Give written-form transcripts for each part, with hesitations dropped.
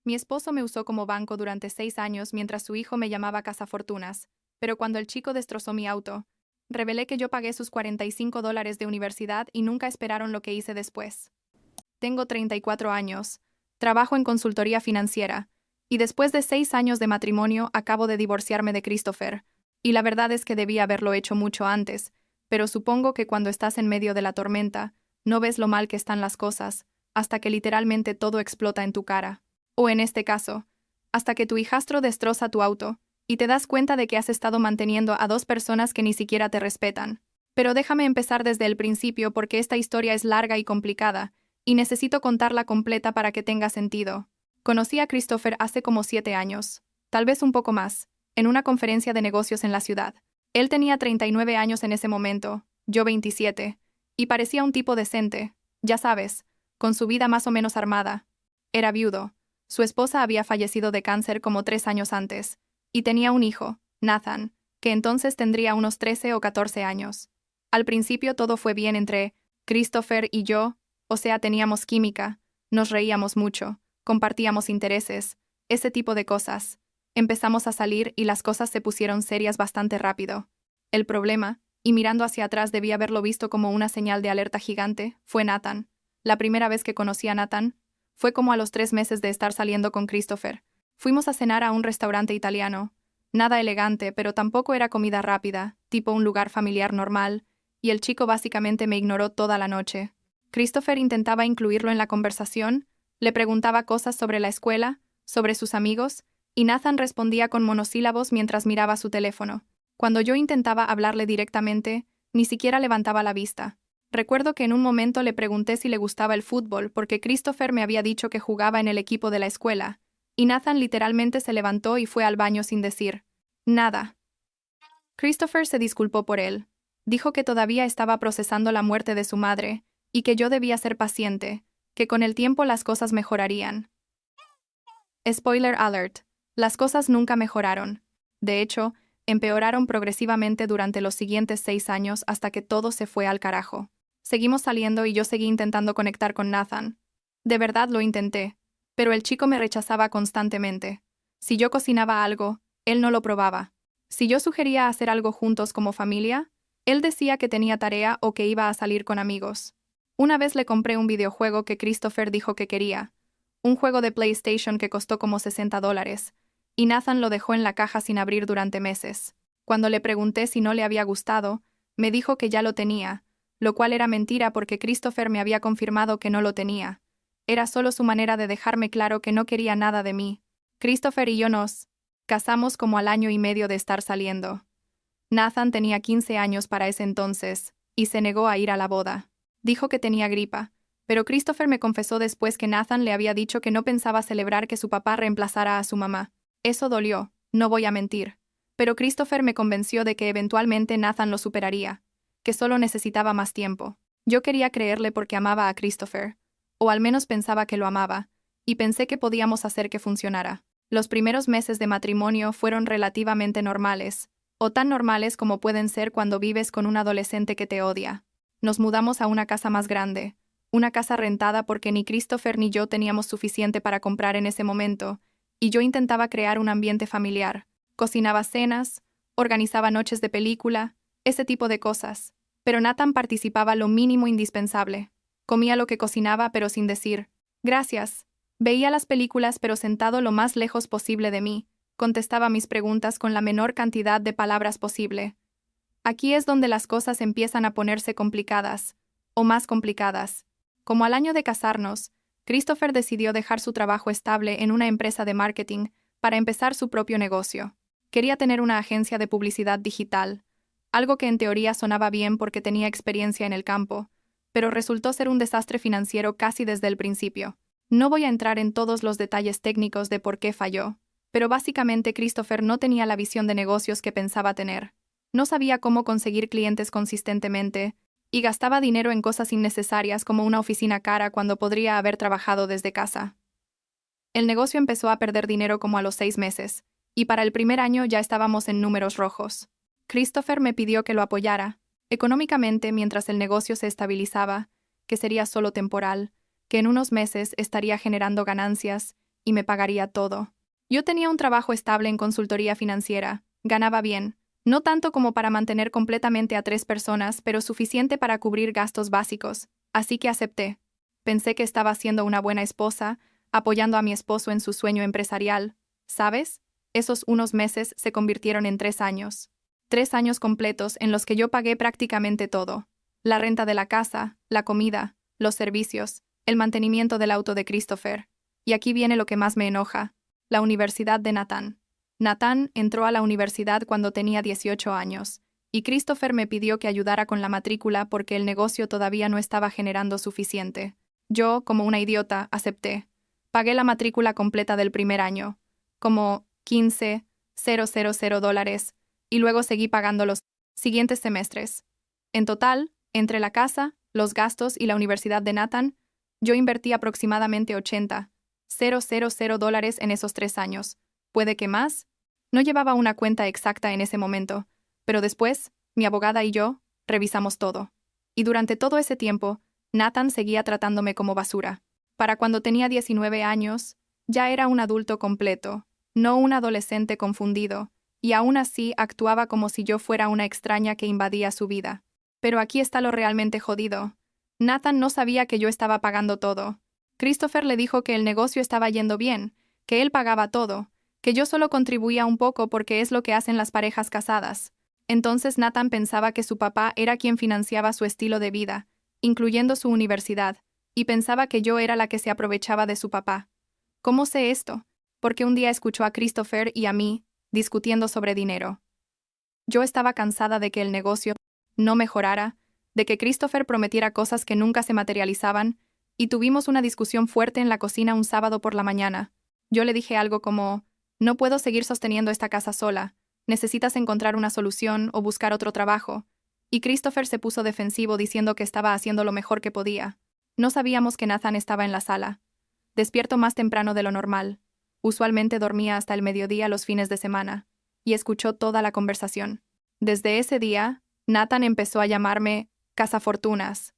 Mi esposo me usó como banco durante 6 años mientras su hijo me llamaba cazafortunas, pero cuando el chico destrozó mi auto, revelé que yo pagué sus $45 de universidad y nunca esperaron lo que hice después. Tengo 34 años, trabajo en consultoría financiera, y después de 6 años de matrimonio acabo de divorciarme de Christopher, y la verdad es que debí haberlo hecho mucho antes, pero supongo que cuando estás en medio de la tormenta, no ves lo mal que están las cosas, hasta que literalmente todo explota en tu cara. O en este caso, hasta que tu hijastro destroza tu auto, y te das cuenta de que has estado manteniendo a dos personas que ni siquiera te respetan. Pero déjame empezar desde el principio porque esta historia es larga y complicada, y necesito contarla completa para que tenga sentido. Conocí a Christopher hace como 7 años, tal vez un poco más, en una conferencia de negocios en la ciudad. Él tenía 39 años en ese momento, yo 27, y parecía un tipo decente, ya sabes, con su vida más o menos armada. Era viudo. Su esposa había fallecido de cáncer como 3 años antes, y tenía un hijo, Nathan, que entonces tendría unos 13 o 14 años. Al principio todo fue bien entre Christopher y yo, o sea, teníamos química, nos reíamos mucho, compartíamos intereses, ese tipo de cosas. Empezamos a salir y las cosas se pusieron serias bastante rápido. El problema, y mirando hacia atrás debí haberlo visto como una señal de alerta gigante, fue Nathan. La primera vez que conocí a Nathan fue como a los 3 meses de estar saliendo con Christopher. Fuimos a cenar a un restaurante italiano. Nada elegante, pero tampoco era comida rápida, tipo un lugar familiar normal, y el chico básicamente me ignoró toda la noche. Christopher intentaba incluirlo en la conversación, le preguntaba cosas sobre la escuela, sobre sus amigos, y Nathan respondía con monosílabos mientras miraba su teléfono. Cuando yo intentaba hablarle directamente, ni siquiera levantaba la vista. Recuerdo que en un momento le pregunté si le gustaba el fútbol porque Christopher me había dicho que jugaba en el equipo de la escuela, y Nathan literalmente se levantó y fue al baño sin decir nada. Christopher se disculpó por él. Dijo que todavía estaba procesando la muerte de su madre, y que yo debía ser paciente, que con el tiempo las cosas mejorarían. Spoiler alert, las cosas nunca mejoraron. De hecho, empeoraron progresivamente durante los siguientes 6 años hasta que todo se fue al carajo. Seguimos saliendo y yo seguí intentando conectar con Nathan. De verdad lo intenté, pero el chico me rechazaba constantemente. Si yo cocinaba algo, él no lo probaba. Si yo sugería hacer algo juntos como familia, él decía que tenía tarea o que iba a salir con amigos. Una vez le compré un videojuego que Christopher dijo que quería, un juego de PlayStation que costó como $60, y Nathan lo dejó en la caja sin abrir durante meses. Cuando le pregunté si no le había gustado, me dijo que ya lo tenía, lo cual era mentira porque Christopher me había confirmado que no lo tenía. Era solo su manera de dejarme claro que no quería nada de mí. Christopher y yo nos casamos como al año y medio de estar saliendo. Nathan tenía 15 años para ese entonces, y se negó a ir a la boda. Dijo que tenía gripa, pero Christopher me confesó después que Nathan le había dicho que no pensaba celebrar que su papá reemplazara a su mamá. Eso dolió, no voy a mentir. Pero Christopher me convenció de que eventualmente Nathan lo superaría, que solo necesitaba más tiempo. Yo quería creerle porque amaba a Christopher, o al menos pensaba que lo amaba, y pensé que podíamos hacer que funcionara. Los primeros meses de matrimonio fueron relativamente normales, o tan normales como pueden ser cuando vives con un adolescente que te odia. Nos mudamos a una casa más grande, una casa rentada porque ni Christopher ni yo teníamos suficiente para comprar en ese momento, y yo intentaba crear un ambiente familiar. Cocinaba cenas, organizaba noches de película, ese tipo de cosas. Pero Nathan participaba lo mínimo indispensable. Comía lo que cocinaba pero sin decir gracias. Veía las películas pero sentado lo más lejos posible de mí. Contestaba mis preguntas con la menor cantidad de palabras posible. Aquí es donde las cosas empiezan a ponerse complicadas, o más complicadas. Como al año de casarnos, Christopher decidió dejar su trabajo estable en una empresa de marketing para empezar su propio negocio. Quería tener una agencia de publicidad digital, algo que en teoría sonaba bien porque tenía experiencia en el campo, pero resultó ser un desastre financiero casi desde el principio. No voy a entrar en todos los detalles técnicos de por qué falló, pero básicamente Christopher no tenía la visión de negocios que pensaba tener. No sabía cómo conseguir clientes consistentemente, y gastaba dinero en cosas innecesarias como una oficina cara cuando podría haber trabajado desde casa. El negocio empezó a perder dinero como a los 6 meses, y para el primer año ya estábamos en números rojos. Christopher me pidió que lo apoyara, económicamente mientras el negocio se estabilizaba, que sería solo temporal, que en unos meses estaría generando ganancias, y me pagaría todo. Yo tenía un trabajo estable en consultoría financiera, ganaba bien, no tanto como para mantener completamente a 3 personas, pero suficiente para cubrir gastos básicos, así que acepté. Pensé que estaba siendo una buena esposa, apoyando a mi esposo en su sueño empresarial. ¿Sabes? Esos unos meses se convirtieron en 3 años. 3 años completos en los que yo pagué prácticamente todo. La renta de la casa, la comida, los servicios, el mantenimiento del auto de Christopher. Y aquí viene lo que más me enoja: la universidad de Nathan. Nathan entró a la universidad cuando tenía 18 años, y Christopher me pidió que ayudara con la matrícula porque el negocio todavía no estaba generando suficiente. Yo, como una idiota, acepté. Pagué la matrícula completa del primer año, como $15,000, y luego seguí pagando los siguientes semestres. En total, entre la casa, los gastos y la universidad de Nathan, yo invertí aproximadamente $80,000 en esos 3 años. Puede que más. No llevaba una cuenta exacta en ese momento, pero después, mi abogada y yo revisamos todo. Y durante todo ese tiempo, Nathan seguía tratándome como basura. Para cuando tenía 19 años, ya era un adulto completo, no un adolescente confundido, y aún así actuaba como si yo fuera una extraña que invadía su vida. Pero aquí está lo realmente jodido. Nathan no sabía que yo estaba pagando todo. Christopher le dijo que el negocio estaba yendo bien, que él pagaba todo, que yo solo contribuía un poco porque es lo que hacen las parejas casadas. Entonces Nathan pensaba que su papá era quien financiaba su estilo de vida, incluyendo su universidad, y pensaba que yo era la que se aprovechaba de su papá. ¿Cómo sé esto? Porque un día escuchó a Christopher y a mí discutiendo sobre dinero. Yo estaba cansada de que el negocio no mejorara, de que Christopher prometiera cosas que nunca se materializaban, y tuvimos una discusión fuerte en la cocina un sábado por la mañana. Yo le dije algo como: no puedo seguir sosteniendo esta casa sola, necesitas encontrar una solución o buscar otro trabajo. Y Christopher se puso defensivo diciendo que estaba haciendo lo mejor que podía. No sabíamos que Nathan estaba en la sala. Despierto más temprano de lo normal. Usualmente dormía hasta el mediodía los fines de semana, y escuchó toda la conversación. Desde ese día, Nathan empezó a llamarme Cazafortunas.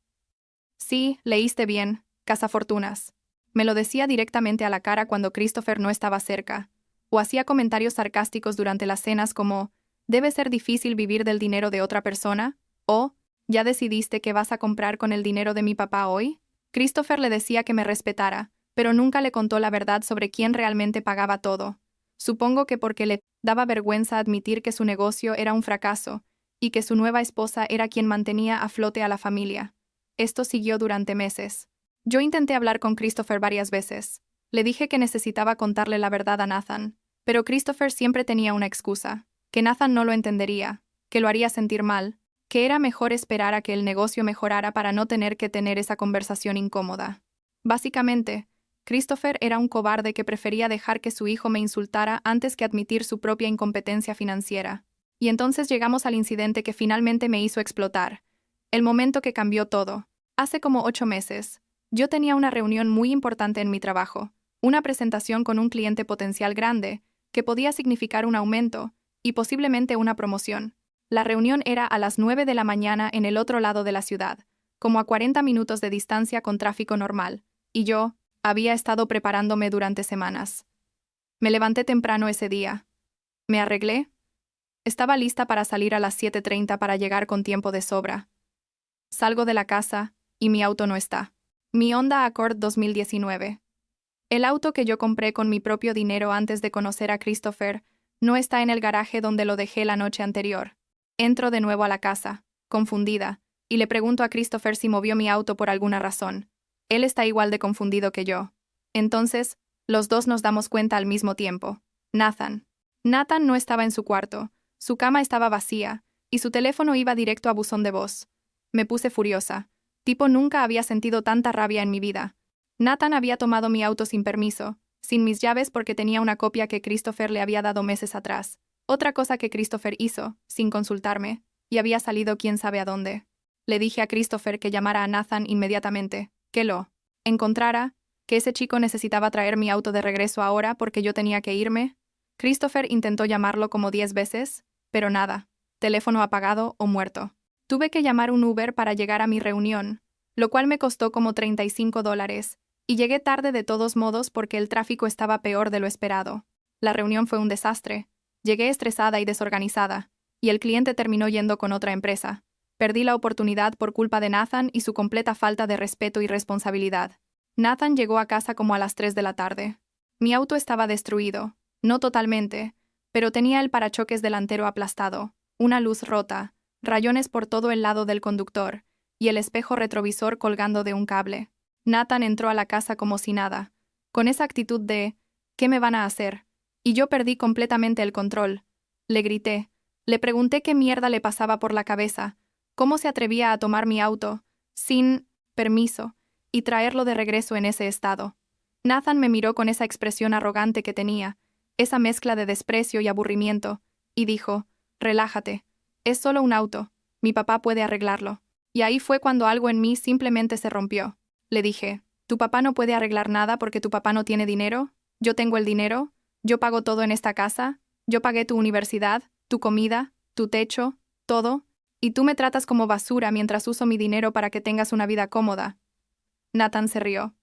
Sí, leíste bien, Cazafortunas. Me lo decía directamente a la cara cuando Christopher no estaba cerca, o hacía comentarios sarcásticos durante las cenas como: ¿debe ser difícil vivir del dinero de otra persona? O ¿ya decidiste qué vas a comprar con el dinero de mi papá hoy? Christopher le decía que me respetara, pero nunca le contó la verdad sobre quién realmente pagaba todo. Supongo que porque le daba vergüenza admitir que su negocio era un fracaso, y que su nueva esposa era quien mantenía a flote a la familia. Esto siguió durante meses. Yo intenté hablar con Christopher varias veces. Le dije que necesitaba contarle la verdad a Nathan, pero Christopher siempre tenía una excusa: que Nathan no lo entendería, que lo haría sentir mal, que era mejor esperar a que el negocio mejorara para no tener que tener esa conversación incómoda. Básicamente, Christopher era un cobarde que prefería dejar que su hijo me insultara antes que admitir su propia incompetencia financiera. Y entonces llegamos al incidente que finalmente me hizo explotar. El momento que cambió todo. Hace como 8 meses, yo tenía una reunión muy importante en mi trabajo, una presentación con un cliente potencial grande, que podía significar un aumento, y posiblemente una promoción. La reunión era a las 9 de la mañana en el otro lado de la ciudad, como a 40 minutos de distancia con tráfico normal, y yo había estado preparándome durante semanas. Me levanté temprano ese día. Me arreglé. Estaba lista para salir a las 7:30 para llegar con tiempo de sobra. Salgo de la casa, y mi auto no está. Mi Honda Accord 2019. El auto que yo compré con mi propio dinero antes de conocer a Christopher no está en el garaje donde lo dejé la noche anterior. Entro de nuevo a la casa, confundida, y le pregunto a Christopher si movió mi auto por alguna razón. Él está igual de confundido que yo. Entonces, los dos nos damos cuenta al mismo tiempo. Nathan. Nathan no estaba en su cuarto. Su cama estaba vacía, y su teléfono iba directo a buzón de voz. Me puse furiosa. Tipo, nunca había sentido tanta rabia en mi vida. Nathan había tomado mi auto sin permiso, sin mis llaves porque tenía una copia que Christopher le había dado meses atrás. Otra cosa que Christopher hizo, sin consultarme, y había salido quién sabe a dónde. Le dije a Christopher que llamara a Nathan inmediatamente, que lo encontrara, que ese chico necesitaba traer mi auto de regreso ahora porque yo tenía que irme. Christopher intentó llamarlo como 10 veces, pero nada, teléfono apagado o muerto. Tuve que llamar un Uber para llegar a mi reunión, lo cual me costó como $35, Y llegué tarde de todos modos porque el tráfico estaba peor de lo esperado. La reunión fue un desastre. Llegué estresada y desorganizada, y el cliente terminó yendo con otra empresa. Perdí la oportunidad por culpa de Nathan y su completa falta de respeto y responsabilidad. Nathan llegó a casa como a las 3 de la tarde. Mi auto estaba destruido, no totalmente, pero tenía el parachoques delantero aplastado, una luz rota, rayones por todo el lado del conductor, y el espejo retrovisor colgando de un cable. Nathan entró a la casa como si nada, con esa actitud de ¿qué me van a hacer? Y yo perdí completamente el control. Le grité. Le pregunté qué mierda le pasaba por la cabeza, cómo se atrevía a tomar mi auto, sin permiso, y traerlo de regreso en ese estado. Nathan me miró con esa expresión arrogante que tenía, esa mezcla de desprecio y aburrimiento, y dijo, relájate, es solo un auto, mi papá puede arreglarlo. Y ahí fue cuando algo en mí simplemente se rompió. Le dije, ¿tu papá no puede arreglar nada porque tu papá no tiene dinero? Yo tengo el dinero, yo pago todo en esta casa, yo pagué tu universidad, tu comida, tu techo, todo, y tú me tratas como basura mientras uso mi dinero para que tengas una vida cómoda. Nathan se rió.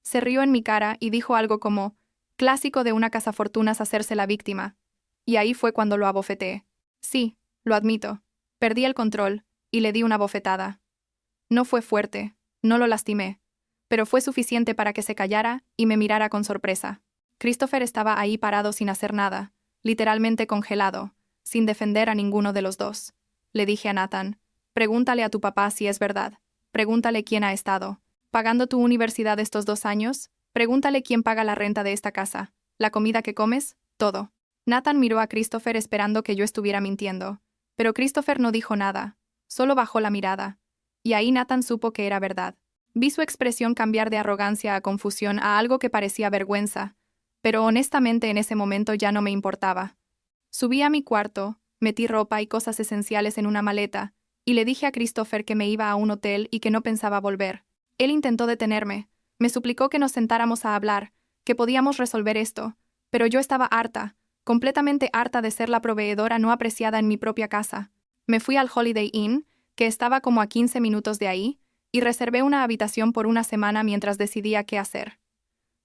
Se rió en mi cara y dijo algo como, clásico de una cazafortunas hacerse la víctima. Y ahí fue cuando lo abofeteé. Sí, lo admito. Perdí el control, y le di una bofetada. No fue fuerte, no lo lastimé, pero fue suficiente para que se callara y me mirara con sorpresa. Christopher estaba ahí parado sin hacer nada, literalmente congelado, sin defender a ninguno de los dos. Le dije a Nathan, pregúntale a tu papá si es verdad, pregúntale quién ha estado pagando tu universidad estos 2 años, pregúntale quién paga la renta de esta casa, la comida que comes, todo. Nathan miró a Christopher esperando que yo estuviera mintiendo, pero Christopher no dijo nada, solo bajó la mirada. Y ahí Nathan supo que era verdad. Vi su expresión cambiar de arrogancia a confusión a algo que parecía vergüenza, pero honestamente en ese momento ya no me importaba. Subí a mi cuarto, metí ropa y cosas esenciales en una maleta, y le dije a Christopher que me iba a un hotel y que no pensaba volver. Él intentó detenerme, me suplicó que nos sentáramos a hablar, que podíamos resolver esto, pero yo estaba harta, completamente harta de ser la proveedora no apreciada en mi propia casa. Me fui al Holiday Inn, que estaba como a 15 minutos de ahí, y reservé una habitación por una semana mientras decidía qué hacer.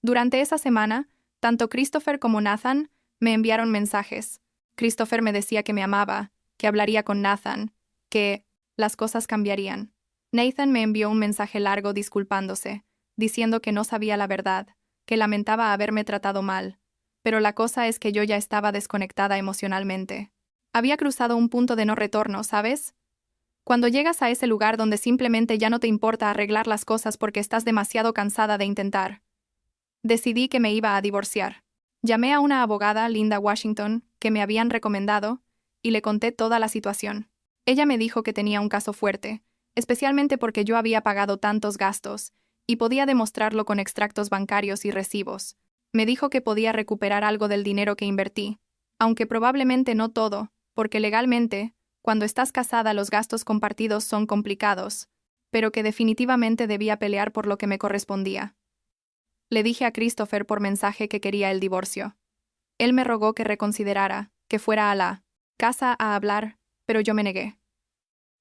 Durante esa semana, tanto Christopher como Nathan me enviaron mensajes. Christopher me decía que me amaba, que hablaría con Nathan, que las cosas cambiarían. Nathan me envió un mensaje largo disculpándose, diciendo que no sabía la verdad, que lamentaba haberme tratado mal. Pero la cosa es que yo ya estaba desconectada emocionalmente. Había cruzado un punto de no retorno, ¿sabes? Cuando llegas a ese lugar donde simplemente ya no te importa arreglar las cosas porque estás demasiado cansada de intentar. Decidí que me iba a divorciar. Llamé a una abogada, Linda Washington, que me habían recomendado, y le conté toda la situación. Ella me dijo que tenía un caso fuerte, especialmente porque yo había pagado tantos gastos, y podía demostrarlo con extractos bancarios y recibos. Me dijo que podía recuperar algo del dinero que invertí, aunque probablemente no todo, porque legalmente, cuando estás casada los gastos compartidos son complicados, pero que definitivamente debía pelear por lo que me correspondía. Le dije a Christopher por mensaje que quería el divorcio. Él me rogó que reconsiderara, que fuera a la casa a hablar, pero yo me negué.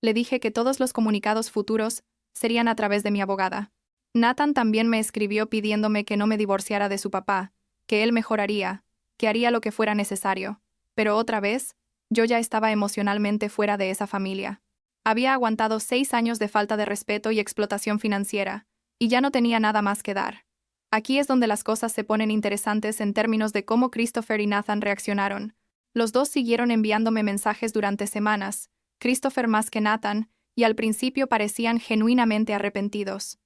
Le dije que todos los comunicados futuros serían a través de mi abogada. Nathan también me escribió pidiéndome que no me divorciara de su papá, que él mejoraría, que haría lo que fuera necesario. Pero otra vez, yo ya estaba emocionalmente fuera de esa familia. Había aguantado 6 años de falta de respeto y explotación financiera, y ya no tenía nada más que dar. Aquí es donde las cosas se ponen interesantes en términos de cómo Christopher y Nathan reaccionaron. Los dos siguieron enviándome mensajes durante semanas, Christopher más que Nathan, y al principio parecían genuinamente arrepentidos.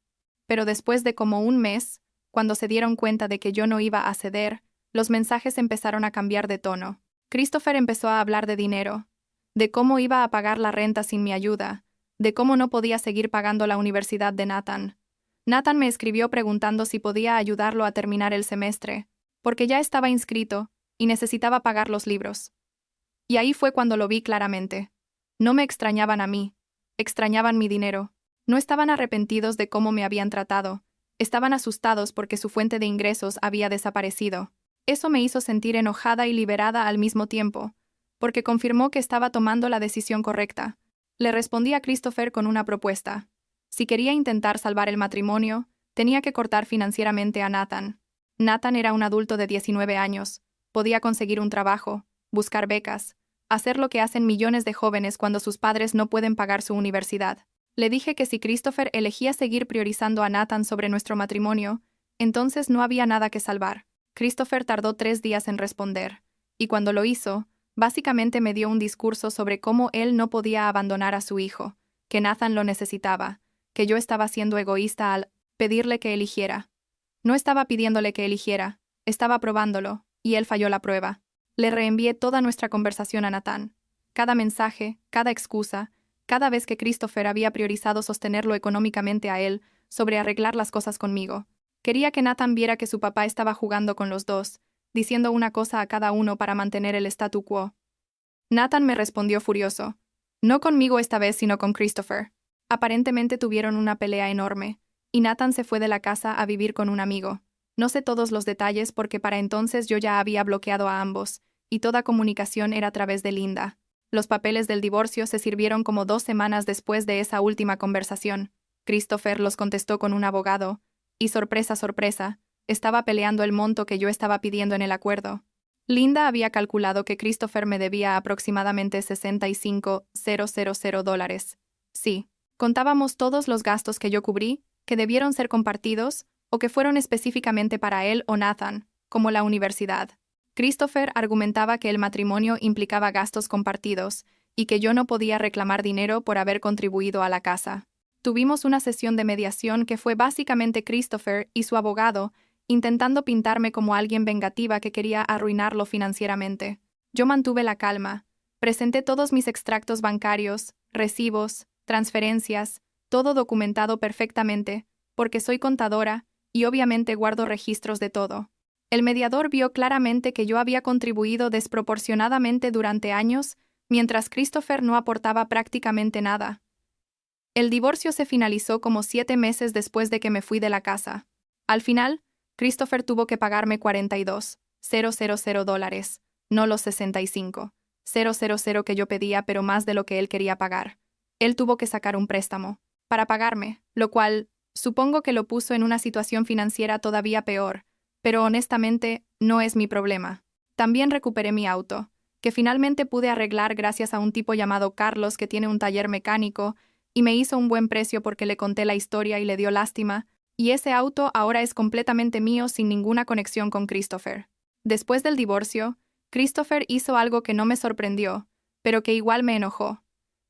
Pero después de como un mes, cuando se dieron cuenta de que yo no iba a ceder, los mensajes empezaron a cambiar de tono. Christopher empezó a hablar de dinero, de cómo iba a pagar la renta sin mi ayuda, de cómo no podía seguir pagando la universidad de Nathan. Nathan me escribió preguntando si podía ayudarlo a terminar el semestre, porque ya estaba inscrito y necesitaba pagar los libros. Y ahí fue cuando lo vi claramente. No me extrañaban a mí, extrañaban mi dinero. No estaban arrepentidos de cómo me habían tratado, estaban asustados porque su fuente de ingresos había desaparecido. Eso me hizo sentir enojada y liberada al mismo tiempo, porque confirmó que estaba tomando la decisión correcta. Le respondí a Christopher con una propuesta. Si quería intentar salvar el matrimonio, Tenía que cortar financieramente a Nathan. Nathan era un adulto de 19 años, podía conseguir un trabajo, buscar becas, hacer lo que hacen millones de jóvenes cuando sus padres no pueden pagar su universidad. Le dije que si Christopher elegía seguir priorizando a Nathan sobre nuestro matrimonio, entonces no había nada que salvar. Christopher tardó 3 días en responder, y cuando lo hizo, básicamente me dio un discurso sobre cómo él no podía abandonar a su hijo, que Nathan lo necesitaba, que yo estaba siendo egoísta al pedirle que eligiera. No estaba pidiéndole que eligiera, estaba probándolo, y él falló la prueba. Le reenvié toda nuestra conversación a Nathan. Cada mensaje, cada excusa, cada vez que Christopher había priorizado sostenerlo económicamente a él sobre arreglar las cosas conmigo. Quería que Nathan viera que su papá estaba jugando con los dos, diciendo una cosa a cada uno para mantener el statu quo. Nathan me respondió furioso. No conmigo esta vez, sino con Christopher. Aparentemente tuvieron una pelea enorme, y Nathan se fue de la casa a vivir con un amigo. No sé todos los detalles porque para entonces yo ya había bloqueado a ambos, y toda comunicación era a través de Linda. Los papeles del divorcio se sirvieron como 2 semanas después de esa última conversación. Christopher los contestó con un abogado, y sorpresa, sorpresa, estaba peleando el monto que yo estaba pidiendo en el acuerdo. Linda había calculado que Christopher me debía aproximadamente $65,000. Sí, contábamos todos los gastos que yo cubrí, que debieron ser compartidos, o que fueron específicamente para él o Nathan, como la universidad. Christopher argumentaba que el matrimonio implicaba gastos compartidos, y que yo no podía reclamar dinero por haber contribuido a la casa. Tuvimos una sesión de mediación que fue básicamente Christopher y su abogado, intentando pintarme como alguien vengativa que quería arruinarlo financieramente. Yo mantuve la calma, presenté todos mis extractos bancarios, recibos, transferencias, todo documentado perfectamente, porque soy contadora, y obviamente guardo registros de todo. El mediador vio claramente que yo había contribuido desproporcionadamente durante años, mientras Christopher no aportaba prácticamente nada. El divorcio se finalizó como 7 meses después de que me fui de la casa. Al final, Christopher tuvo que pagarme $42,000, no los $65,000 que yo pedía, pero más de lo que él quería pagar. Él tuvo que sacar un préstamo para pagarme, lo cual, supongo que lo puso en una situación financiera todavía peor, pero honestamente, no es mi problema. También recuperé mi auto, que finalmente pude arreglar gracias a un tipo llamado Carlos que tiene un taller mecánico, y me hizo un buen precio porque le conté la historia y le dio lástima, y ese auto ahora es completamente mío sin ninguna conexión con Christopher. Después del divorcio, Christopher hizo algo que no me sorprendió, pero que igual me enojó.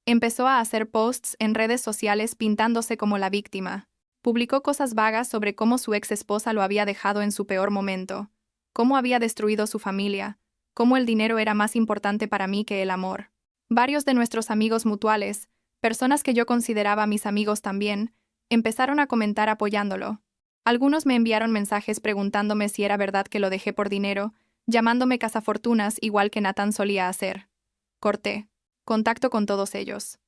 Empezó a hacer posts en redes sociales pintándose como la víctima. Publicó cosas vagas sobre cómo su ex esposa lo había dejado en su peor momento, cómo había destruido su familia, cómo el dinero era más importante para mí que el amor. Varios de nuestros amigos mutuales, personas que yo consideraba mis amigos también, empezaron a comentar apoyándolo. Algunos me enviaron mensajes preguntándome si era verdad que lo dejé por dinero, llamándome cazafortunas igual que Nathan solía hacer. Corté contacto con todos ellos.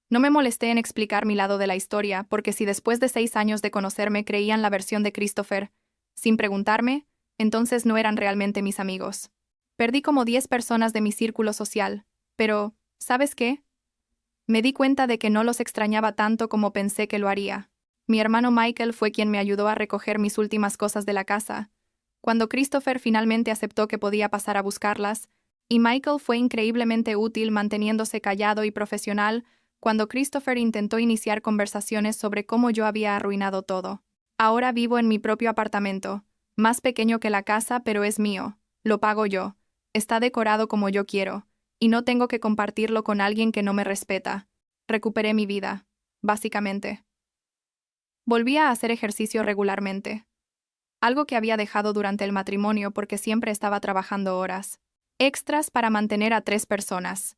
No me molesté en explicar mi lado de la historia, porque si después de 6 años de conocerme creían la versión de Christopher, sin preguntarme, entonces no eran realmente mis amigos. Perdí como 10 personas de mi círculo social, pero, ¿sabes qué? Me di cuenta de que no los extrañaba tanto como pensé que lo haría. Mi hermano Michael fue quien me ayudó a recoger mis últimas cosas de la casa. Cuando Christopher finalmente aceptó que podía pasar a buscarlas, y Michael fue increíblemente útil manteniéndose callado y profesional cuando Christopher intentó iniciar conversaciones sobre cómo yo había arruinado todo. Ahora vivo en mi propio apartamento, más pequeño que la casa, pero es mío, lo pago yo, está decorado como yo quiero, y no tengo que compartirlo con alguien que no me respeta. Recuperé mi vida, básicamente. Volví a hacer ejercicio regularmente, algo que había dejado durante el matrimonio porque siempre estaba trabajando horas extras para mantener a 3 personas.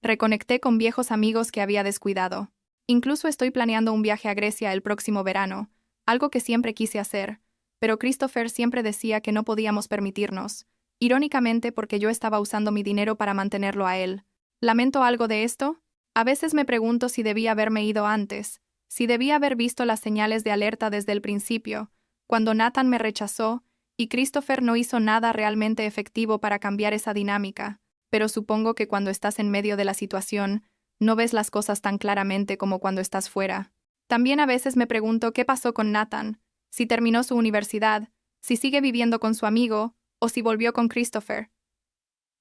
Reconecté con viejos amigos que había descuidado. Incluso estoy planeando un viaje a Grecia el próximo verano, algo que siempre quise hacer, pero Christopher siempre decía que no podíamos permitirnos, irónicamente porque yo estaba usando mi dinero para mantenerlo a él. ¿Lamento algo de esto? A veces me pregunto si debía haberme ido antes, si debía haber visto las señales de alerta desde el principio, cuando Nathan me rechazó y Christopher no hizo nada realmente efectivo para cambiar esa dinámica. Pero supongo que cuando estás en medio de la situación, no ves las cosas tan claramente como cuando estás fuera. También a veces me pregunto qué pasó con Nathan, si terminó su universidad, si sigue viviendo con su amigo, o si volvió con Christopher.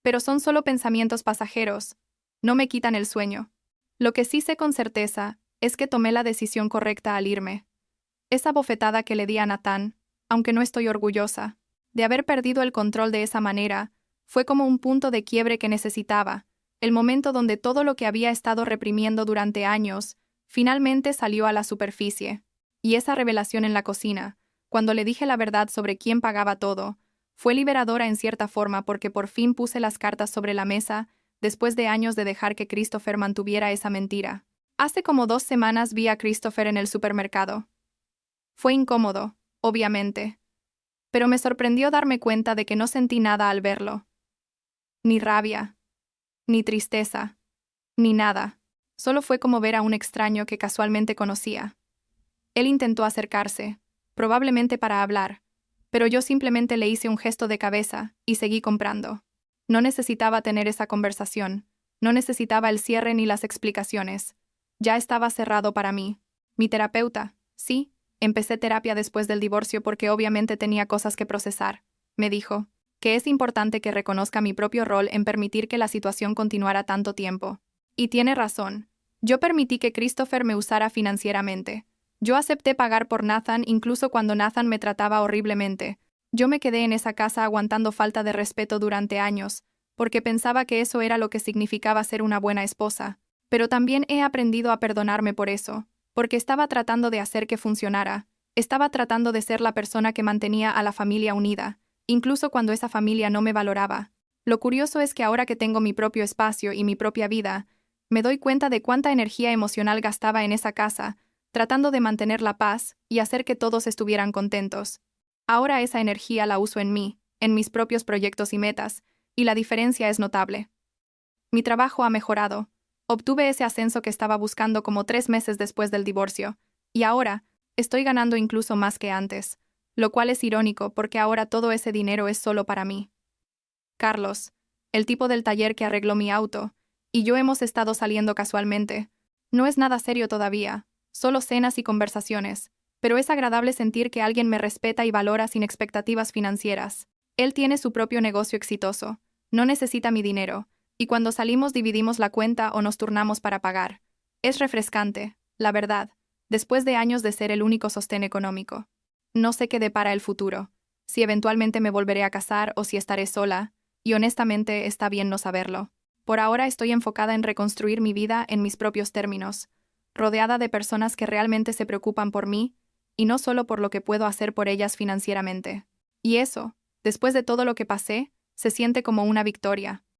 Pero son solo pensamientos pasajeros, no me quitan el sueño. Lo que sí sé con certeza es que tomé la decisión correcta al irme. Esa bofetada que le di a Nathan, aunque no estoy orgullosa de haber perdido el control de esa manera, fue como un punto de quiebre que necesitaba, el momento donde todo lo que había estado reprimiendo durante años, finalmente salió a la superficie. Y esa revelación en la cocina, cuando le dije la verdad sobre quién pagaba todo, fue liberadora en cierta forma porque por fin puse las cartas sobre la mesa, después de años de dejar que Christopher mantuviera esa mentira. Hace como 2 semanas vi a Christopher en el supermercado. Fue incómodo, obviamente, pero me sorprendió darme cuenta de que no sentí nada al verlo. Ni rabia, ni tristeza, ni nada. Solo fue como ver a un extraño que casualmente conocía. Él intentó acercarse, probablemente para hablar, pero yo simplemente le hice un gesto de cabeza y seguí comprando. No necesitaba tener esa conversación, no necesitaba el cierre ni las explicaciones. Ya estaba cerrado para mí. Mi terapeuta, sí, empecé terapia después del divorcio porque obviamente tenía cosas que procesar. Me dijo que es importante que reconozca mi propio rol en permitir que la situación continuara tanto tiempo. Y tiene razón. Yo permití que Christopher me usara financieramente. Yo acepté pagar por Nathan incluso cuando Nathan me trataba horriblemente. Yo me quedé en esa casa aguantando falta de respeto durante años, porque pensaba que eso era lo que significaba ser una buena esposa. Pero también he aprendido a perdonarme por eso, porque estaba tratando de hacer que funcionara. Estaba tratando de ser la persona que mantenía a la familia unida, incluso cuando esa familia no me valoraba. Lo curioso es que ahora que tengo mi propio espacio y mi propia vida, me doy cuenta de cuánta energía emocional gastaba en esa casa, tratando de mantener la paz y hacer que todos estuvieran contentos. Ahora esa energía la uso en mí, en mis propios proyectos y metas, y la diferencia es notable. Mi trabajo ha mejorado. Obtuve ese ascenso que estaba buscando como 3 meses después del divorcio, y ahora estoy ganando incluso más que antes, lo cual es irónico porque ahora todo ese dinero es solo para mí. Carlos, el tipo del taller que arregló mi auto, y yo hemos estado saliendo casualmente. No es nada serio todavía, solo cenas y conversaciones, pero es agradable sentir que alguien me respeta y valora sin expectativas financieras. Él tiene su propio negocio exitoso, no necesita mi dinero, y cuando salimos dividimos la cuenta o nos turnamos para pagar. Es refrescante, la verdad, después de años de ser el único sostén económico. No sé qué depara el futuro, si eventualmente me volveré a casar o si estaré sola, y honestamente está bien no saberlo. Por ahora estoy enfocada en reconstruir mi vida en mis propios términos, rodeada de personas que realmente se preocupan por mí, y no solo por lo que puedo hacer por ellas financieramente. Y eso, después de todo lo que pasé, se siente como una victoria.